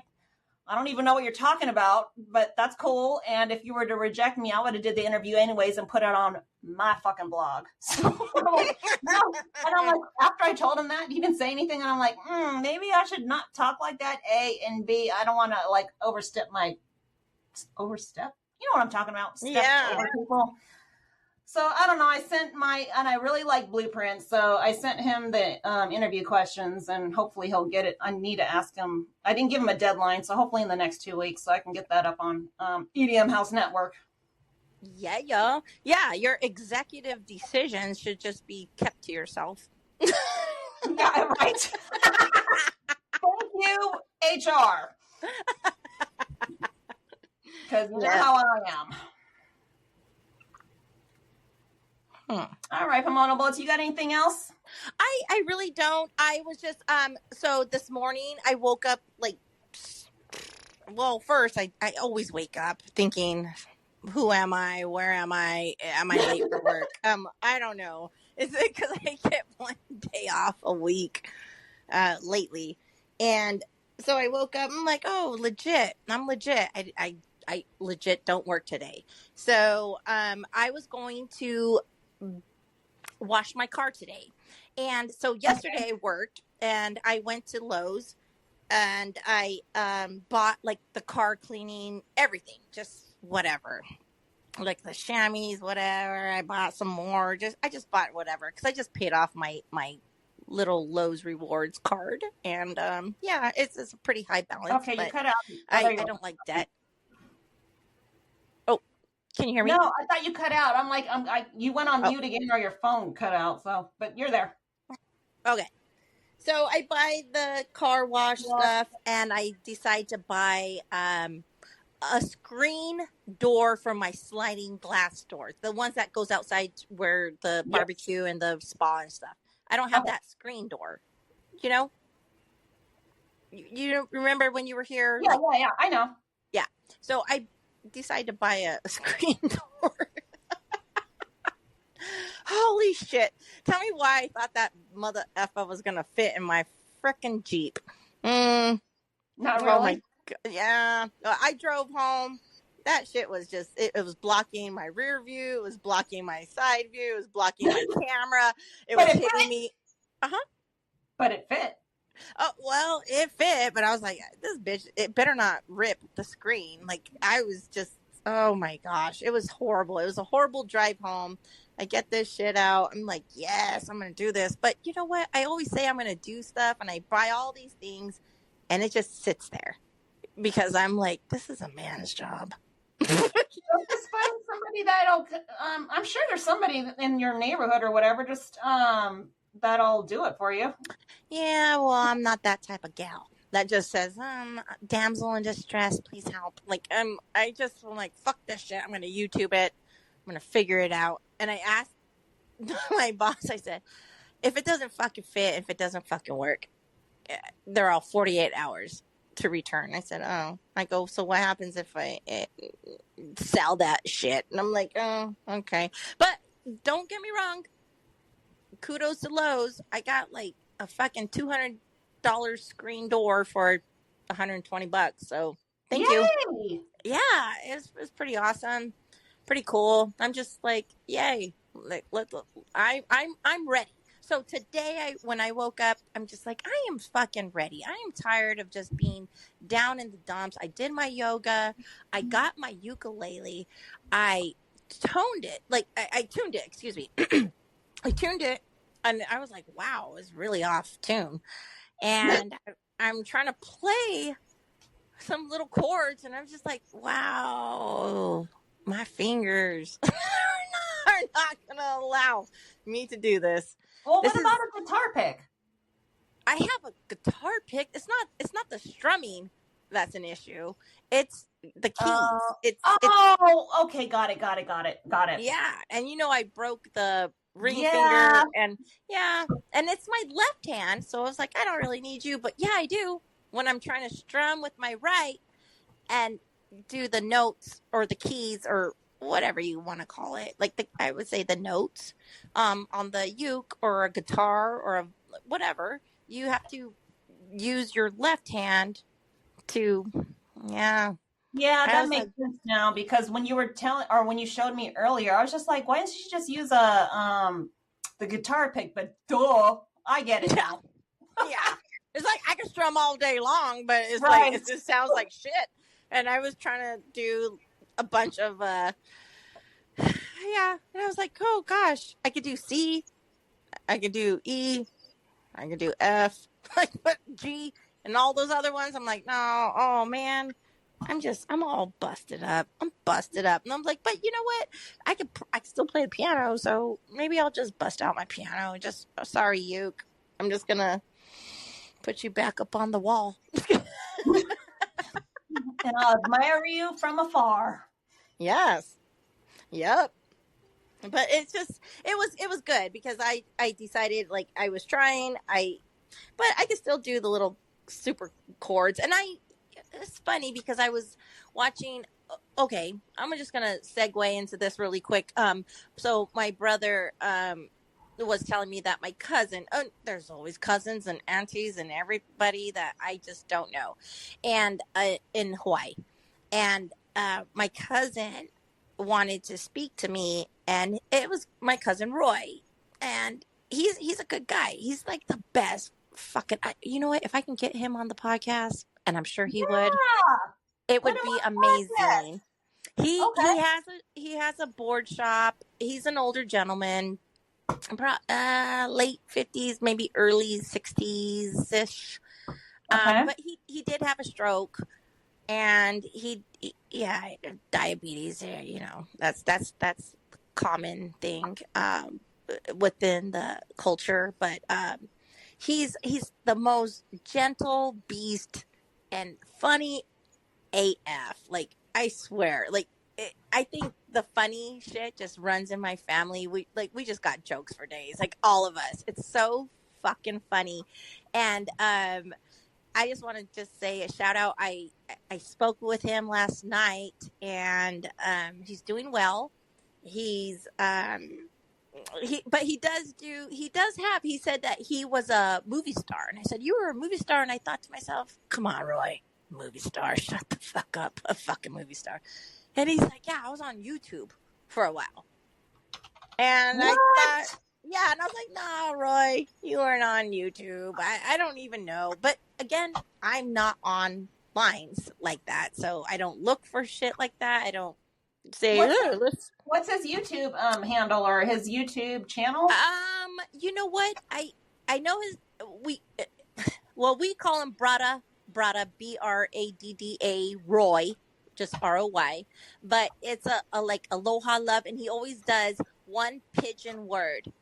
I don't even know what you're talking about, but that's cool. And if you were to reject me, I would have did the interview anyways and put it on my fucking blog. So, no. And I'm like, after I told him that, he didn't say anything. And I'm like, maybe I should not talk like that. A, and B, I don't want to like overstep. You know what I'm talking about? Step over people. So I don't know. And I really like Blueprint. So I sent him the interview questions, and hopefully he'll get it. I need to ask him. I didn't give him a deadline, so hopefully in the next 2 weeks, so I can get that up on EDM House Network. Yeah. Your executive decisions should just be kept to yourself. Yeah, right. Thank you, HR. Because you know how I am. All right, Pomona Bullitz, you got anything else? I really don't. I was just so this morning I woke up like, well, first I always wake up thinking, who am I? Where am I? Am I late for work? I don't know. Is it because I get one day off a week lately? And so I woke up, I'm like, oh, legit. I'm legit. I legit don't work today. So I was going to wash my car today. And so yesterday I worked, and I went to Lowe's, and I bought like the car cleaning, everything, just whatever, like the chamois, whatever. I bought some more. I just bought whatever because I just paid off my little Lowe's rewards card, and yeah, it's a pretty high balance. Okay, you cut out. I don't like debt. Oh, can you hear me? No, I thought you cut out. I'm like, you went on mute again, or your phone cut out. So, but you're there. Okay. So I buy the car wash stuff, and I decide to buy a screen door for my sliding glass doors, the ones that goes outside where the barbecue and the spa and stuff. I don't have that screen door. You know, you remember when you were here? Yeah, I know. Yeah. So I decided to buy a screen door. Holy shit! Tell me why I thought that mother effer was gonna fit in my frickin' Jeep. Not really. Oh my God. Yeah. I drove home. That shit was just, it was blocking my rear view. It was blocking my side view. It was blocking my camera. It was hitting me. But it fit. Oh, well, it fit, but I was like, this bitch, it better not rip the screen. Like, I was just, oh my gosh. It was horrible. It was a horrible drive home. I get this shit out. I'm like, yes, I'm going to do this. But you know what? I always say I'm going to do stuff, and I buy all these things, and it just sits there because I'm like, this is a man's job. Just find somebody that'll, I'm sure there's somebody in your neighborhood or whatever, just, that'll do it for you. Yeah, well, I'm not that type of gal that just says, damsel in distress, please help. Like, I'm like, fuck this shit. I'm going to YouTube it. I'm going to figure it out. And I asked my boss, I said, if it doesn't fucking fit, if it doesn't fucking work, they're all 48 hours to return. I said, oh. I go, so what happens if I sell that shit? And I'm like, oh, okay. But don't get me wrong. Kudos to Lowe's. I got like a fucking $200 screen door for $120. So thank you. Yeah, it was pretty awesome. Pretty cool. I'm just like, yay. Like, I'm ready. So today, when I woke up, I'm just like, I am fucking ready. I am tired of just being down in the dumps. I did my yoga. I got my ukulele. I toned it. Like, I tuned it, excuse me. I tuned it, and I was like, wow, it was really off tune. And I'm trying to play some little chords, and I'm just like, wow, my fingers are not going to allow me to do this. Well, what about a guitar pick? I have a guitar pick. It's not the strumming that's an issue. It's the keys. Okay, got it. Yeah, and I broke the ring finger, and it's my left hand, so I was like, I don't really need you, but yeah, I do when I'm trying to strum with my right and do the notes or the keys or whatever you want to call it, like I would say the notes on the uke or a guitar or whatever. You have to use your left hand to that makes sense now, because when you were when you showed me earlier, I was just like, why didn't she just use the guitar pick? But I get it now. Yeah, it's like I can strum all day long, but it's like it just sounds like shit. And I was trying to do a bunch of and I was like, oh gosh, I could do C, I could do E, I could do F, like what G, and all those other ones. I'm like, no, oh man, I'm all busted up. I'm busted up, and I'm like, but you know what? I can still play the piano, so maybe I'll just bust out my piano. Just sorry, uke. I'm just gonna put you back up on the wall. And I'll admire you from afar. Yes. Yep. But it's just, it was good because I decided, like, I was trying, but I could still do the little super chords. And it's funny because I was watching, okay, I'm just going to segue into this really quick. So my brother, was telling me that my cousin, there's always cousins and aunties and everybody that I just don't know, and in Hawaii, and my cousin wanted to speak to me, and it was my cousin Roy, and he's a good guy. He's like the best fucking. You know what? If I can get him on the podcast, and I'm sure he would, it would be amazing. He has a board shop. He's an older gentleman. Late 50s, maybe early 60s ish. But he did have a stroke, and he diabetes. That's common thing within the culture. But he's the most gentle beast and funny AF. Like, I swear, like, I think the funny shit just runs in my family. We just got jokes for days, like all of us. It's so fucking funny, and I just want to just say a shout out. I spoke with him last night, and he's doing well. He's he said that he was a movie star, and I said, you were a movie star, and I thought to myself, come on, Roy, movie star, shut the fuck up, a fucking movie star. And he's like, yeah, I was on YouTube for a while. And what? I thought, yeah, and I was like, nah, Roy, you weren't on YouTube. I don't even know. But again, I'm not on lines like that, so I don't look for shit like that. I don't say, what's his YouTube handle or his YouTube channel? You know what? I know we call him Bradda, Bradda, Roy, just ROY, but it's a like aloha love, and he always does one pigeon word,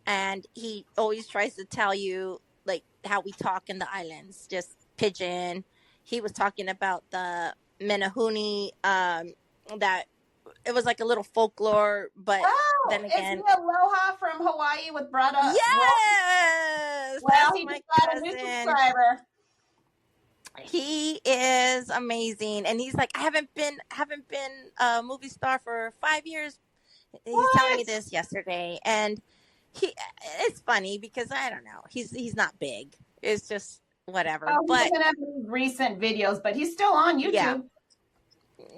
and he always tries to tell you like how we talk in the islands, just pigeon. He was talking about the Menehune, that it was like a little folklore, but then again, is he Aloha from Hawaii with Bradda? Yes, well, he just got a new subscriber. He is amazing, and he's like, I haven't been a movie star for 5 years. He's telling me this yesterday, and it's funny because I don't know, he's not big. It's just whatever. Oh, but he doesn't have any recent videos, but he's still on YouTube.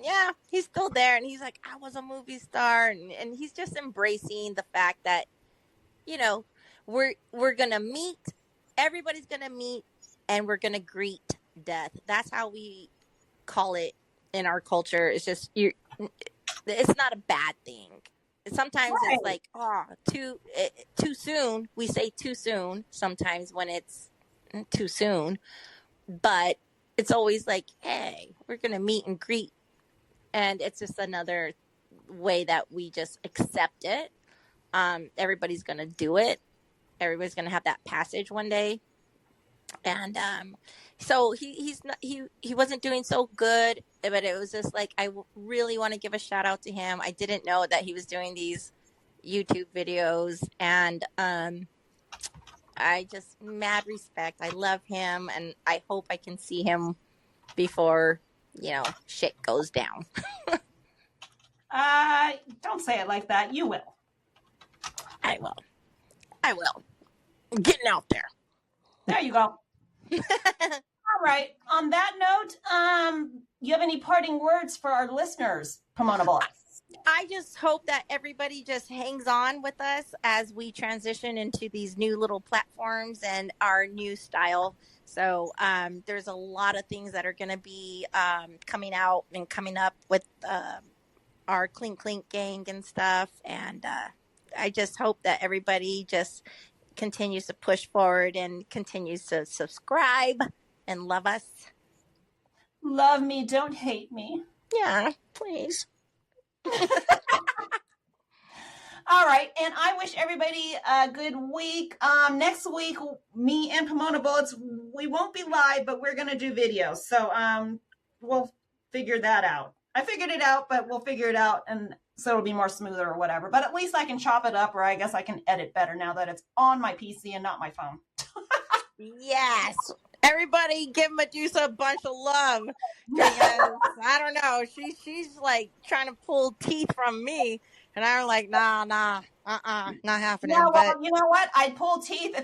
Yeah, he's still there, and he's like, I was a movie star, and he's just embracing the fact that, you know, we're gonna meet, everybody's gonna meet, and we're gonna greet death. That's how we call it in our culture. It's just it's not a bad thing. Sometimes it's like, too soon. We say too soon sometimes when it's too soon, but it's always like, hey, we're gonna meet and greet, and it's just another way that we just accept it. Everybody's gonna do it. Everybody's gonna have that passage one day. And so he wasn't doing so good, but it was just like, I really want to give a shout out to him. I didn't know that he was doing these YouTube videos, and I just mad respect. I love him, and I hope I can see him before, you know, shit goes down. Don't say it like that. You will. I will. I'm getting out there. There you go. All right. On that note, you have any parting words for our listeners, Pomona Bullitz? I just hope that everybody just hangs on with us as we transition into these new little platforms and our new style. So there's a lot of things that are going to be coming out and coming up with our Clink-Clink Gang and stuff. And I just hope that everybody just continues to push forward and continues to subscribe and love us. Love me, don't hate me. Yeah, please. All right, and I wish everybody a good week. Next week, me and Pomona Bullitz, we won't be live, but we're going to do videos. So we'll figure that out. I figured it out, but we'll figure it out, and so it'll be more smoother or whatever. But at least I can chop it up, or I guess I can edit better now that it's on my PC and not my phone. Yes. Everybody give Medusa a bunch of love. I don't know. She's like trying to pull teeth from me. And I'm like, nah, not happening. Yeah, well, you know what? I'd pull teeth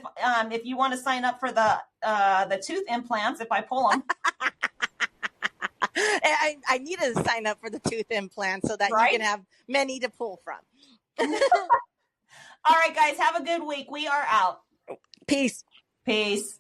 if you want to sign up for the tooth implants, if I pull them. I need to sign up for the tooth implant so that you can have many to pull from. All right, guys, have a good week. We are out. Peace. Peace.